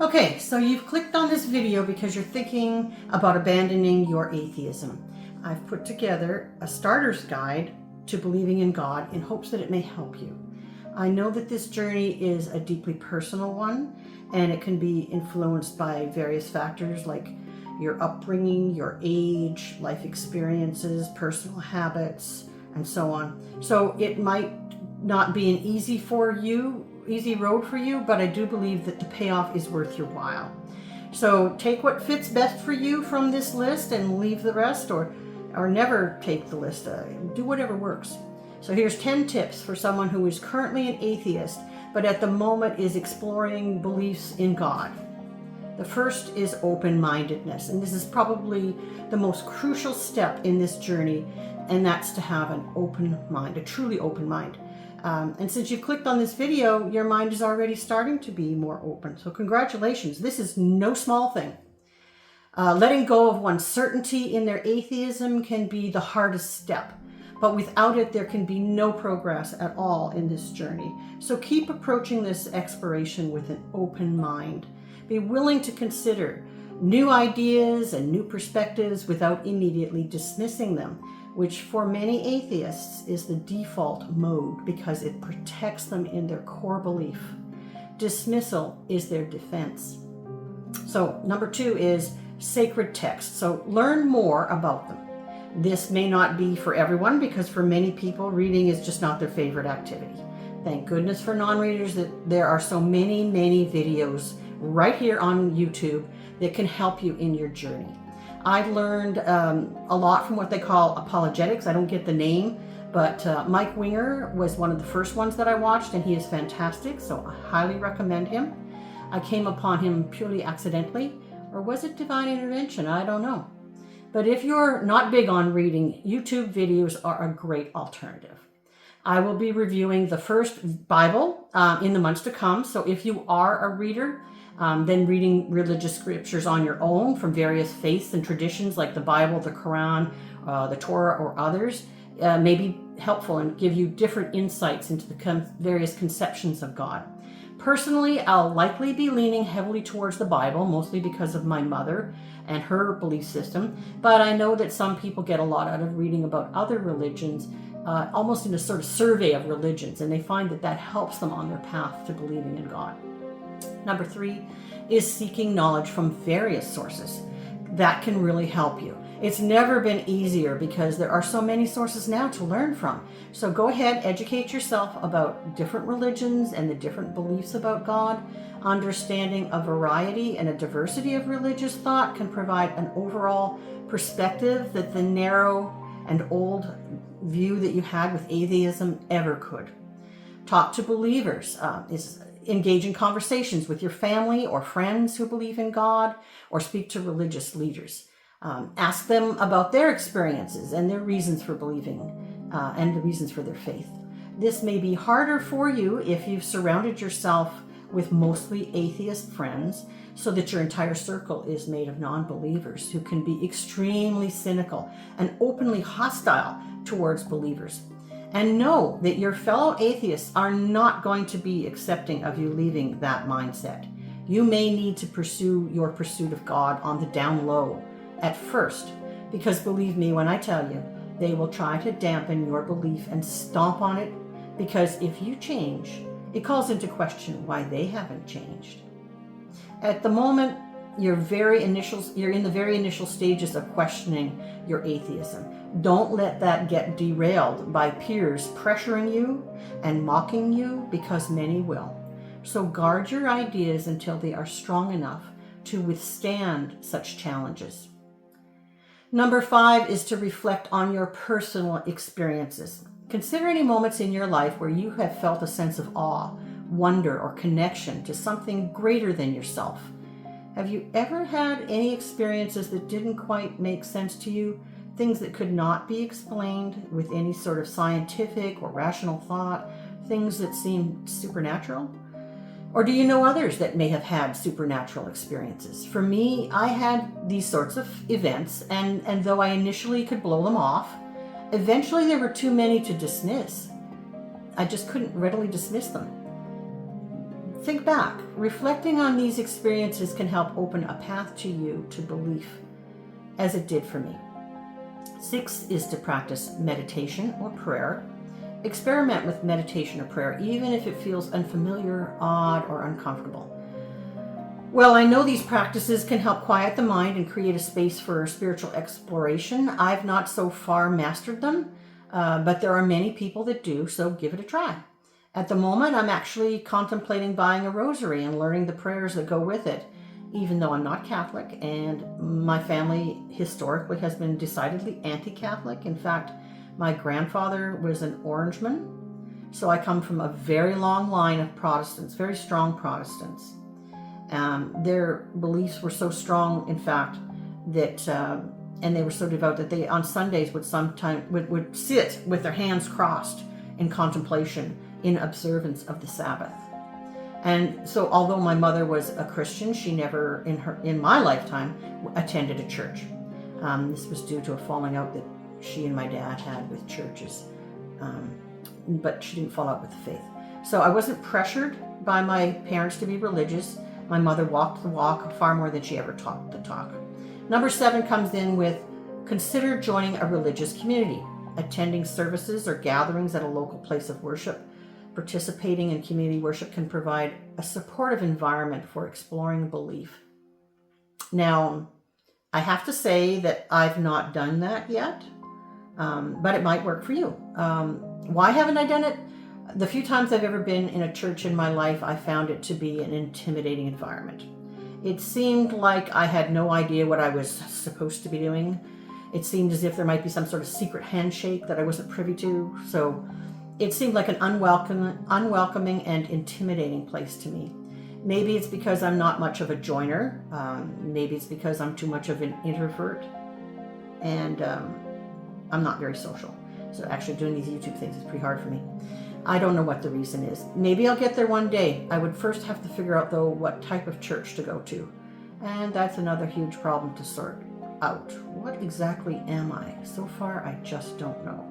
Okay, so you've clicked on this video because you're thinking about abandoning your atheism. I've put together a starter's guide to believing in God in hopes that it may help you. I know that this journey is a deeply personal one, and it can be influenced by various factors like your upbringing, your age, life experiences, personal habits, and so on. So it might not be an easy road for you, but I do believe that the payoff is worth your while. So take what fits best for you from this list and leave the rest, or never take the list. Do whatever works. So here's 10 tips for someone who is currently an atheist, but at the moment is exploring beliefs in God. The first is open-mindedness, and this is probably the most crucial step in this journey, and that's to have an open mind, a truly open mind. And since you've clicked on this video, your mind is already starting to be more open. So congratulations, this is no small thing. Letting go of one's certainty in their atheism can be the hardest step, but without it, there can be no progress at all in this journey. So keep approaching this exploration with an open mind. Be willing to consider new ideas and new perspectives without immediately dismissing them, which for many atheists is the default mode because it protects them in their core belief. Dismissal is their defense. So number 2 is sacred texts. So learn more about them. This may not be for everyone because for many people, reading is just not their favorite activity. Thank goodness for non-readers that there are so many videos right here on YouTube that can help you in your journey. I've learned a lot from what they call apologetics. I don't get the name, but Mike Winger was one of the first ones that I watched, and he is fantastic, so I highly recommend him. I came upon him purely accidentally, or was it divine intervention? I don't know. But if you're not big on reading, YouTube videos are a great alternative. I will be reviewing the first Bible in the months to come, so if you are a reader, then reading religious scriptures on your own from various faiths and traditions like the Bible, the Quran, the Torah, or others may be helpful and give you different insights into the various conceptions of God. Personally, I'll likely be leaning heavily towards the Bible, mostly because of my mother and her belief system, but I know that some people get a lot out of reading about other religions, almost in a sort of survey of religions, and they find that that helps them on their path to believing in God. Number 3 is seeking knowledge from various sources. That can really help you. It's never been easier because there are so many sources now to learn from. So go ahead, educate yourself about different religions and the different beliefs about God. Understanding a variety and a diversity of religious thought can provide an overall perspective that the narrow and old view that you had with atheism ever could. Talk to believers. Engage in conversations with your family or friends who believe in God, or speak to religious leaders. Ask them about their experiences and their reasons for believing and the reasons for their faith. This may be harder for you if you've surrounded yourself with mostly atheist friends, so that your entire circle is made of non-believers who can be extremely cynical and openly hostile towards believers. And know that your fellow atheists are not going to be accepting of you leaving that mindset. You may need to pursue your pursuit of God on the down low at first, because believe me when I tell you, they will try to dampen your belief and stomp on it, because if you change, it calls into question why they haven't changed. At the moment, you're in the very initial stages of questioning your atheism. Don't let that get derailed by peers pressuring you and mocking you, because many will. So guard your ideas until they are strong enough to withstand such challenges. Number 5 is to reflect on your personal experiences. Consider any moments in your life where you have felt a sense of awe, wonder, or connection to something greater than yourself. Have you ever had any experiences that didn't quite make sense to you? Things that could not be explained with any sort of scientific or rational thought? Things that seemed supernatural? Or do you know others that may have had supernatural experiences? For me, I had these sorts of events, and though I initially could blow them off, eventually there were too many to dismiss. I just couldn't readily dismiss them. Think back. Reflecting on these experiences can help open a path to you to belief, as it did for me. 6 is to practice meditation or prayer. Experiment with meditation or prayer, even if it feels unfamiliar, odd, or uncomfortable. Well, I know these practices can help quiet the mind and create a space for spiritual exploration. I've not so far mastered them, but there are many people that do, so give it a try. At the moment, I'm actually contemplating buying a rosary and learning the prayers that go with it, even though I'm not Catholic, and my family historically has been decidedly anti-Catholic. In fact, my grandfather was an Orangeman, so I come from a very long line of Protestants, very strong Protestants. Their beliefs were so strong, in fact, that and they were so devout that they on Sundays would sometimes would sit with their hands crossed in contemplation in observance of the Sabbath. And so, although my mother was a Christian, she never in my lifetime attended a church. This was due to a falling out that she and my dad had with churches, but she didn't fall out with the faith. So I wasn't pressured by my parents to be religious. My mother walked the walk far more than she ever talked the talk. Number 7 comes in with consider joining a religious community, attending services or gatherings at a local place of worship. Participating in community worship can provide a supportive environment for exploring belief. Now, I have to say that I've not done that yet, but it might work for you. Why haven't I done it? The few times I've ever been in a church in my life, I found it to be an intimidating environment. It seemed like I had no idea what I was supposed to be doing. It seemed as if there might be some sort of secret handshake that I wasn't privy to. So it seemed like an unwelcoming and intimidating place to me. Maybe it's because I'm not much of a joiner. Maybe it's because I'm too much of an introvert. And I'm not very social. So actually doing these YouTube things is pretty hard for me. I don't know what the reason is. Maybe I'll get there one day. I would first have to figure out, though, what type of church to go to. And that's another huge problem to sort out. What exactly am I? So far, I just don't know.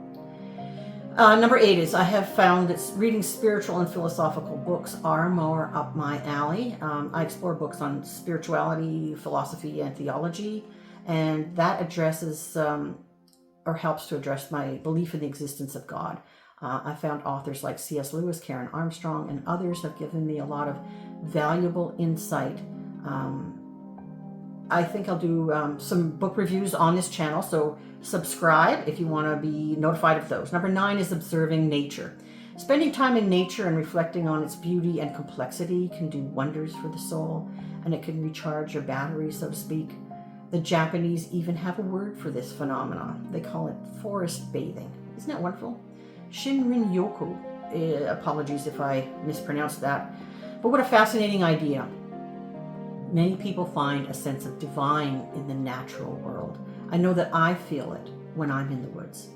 Number 8 is I have found that reading spiritual and philosophical books are more up my alley. I explore books on spirituality, philosophy, and theology, and that addresses or helps to address my belief in the existence of God. I found authors like C.S. Lewis, Karen Armstrong, and others have given me a lot of valuable insight. I think I'll do some book reviews on this channel, so subscribe if you want to be notified of those. Number 9 is observing nature. Spending time in nature and reflecting on its beauty and complexity can do wonders for the soul, and it can recharge your battery, so to speak. The Japanese even have a word for this phenomenon. They call it forest bathing. Isn't that wonderful? Shinrin-yoku. Apologies if I mispronounced that. But what a fascinating idea. Many people find a sense of divine in the natural world. I know that I feel it when I'm in the woods.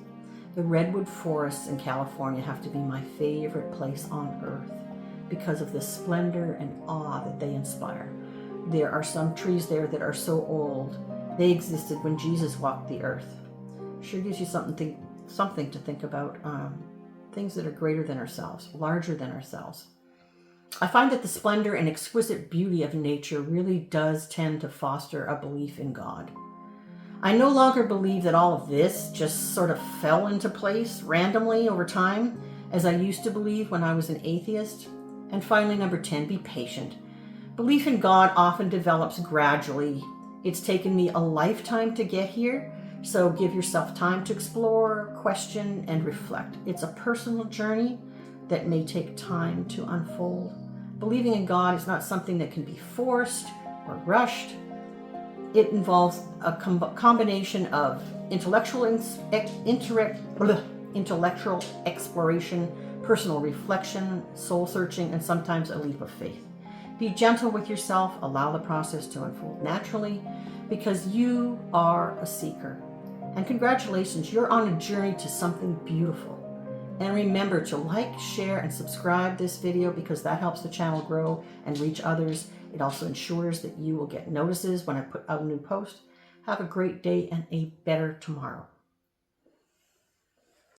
The redwood forests in California have to be my favorite place on earth because of the splendor and awe that they inspire. There are some trees there that are so old. They existed when Jesus walked the earth. Sure gives you something to think about, things that are greater than ourselves, larger than ourselves. I find that the splendor and exquisite beauty of nature really does tend to foster a belief in God. I no longer believe that all of this just sort of fell into place randomly over time, as I used to believe when I was an atheist. And finally, number 10, be patient. Belief in God often develops gradually. It's taken me a lifetime to get here, so give yourself time to explore, question, and reflect. It's a personal journey that may take time to unfold. Believing in God is not something that can be forced or rushed. It involves a combination of intellectual exploration, personal reflection, soul searching, and sometimes a leap of faith. Be gentle with yourself. Allow the process to unfold naturally because you are a seeker. And congratulations, you're on a journey to something beautiful. And remember to like, share, and subscribe this video because that helps the channel grow and reach others. It also ensures that you will get notices when I put out a new post. Have a great day and a better tomorrow.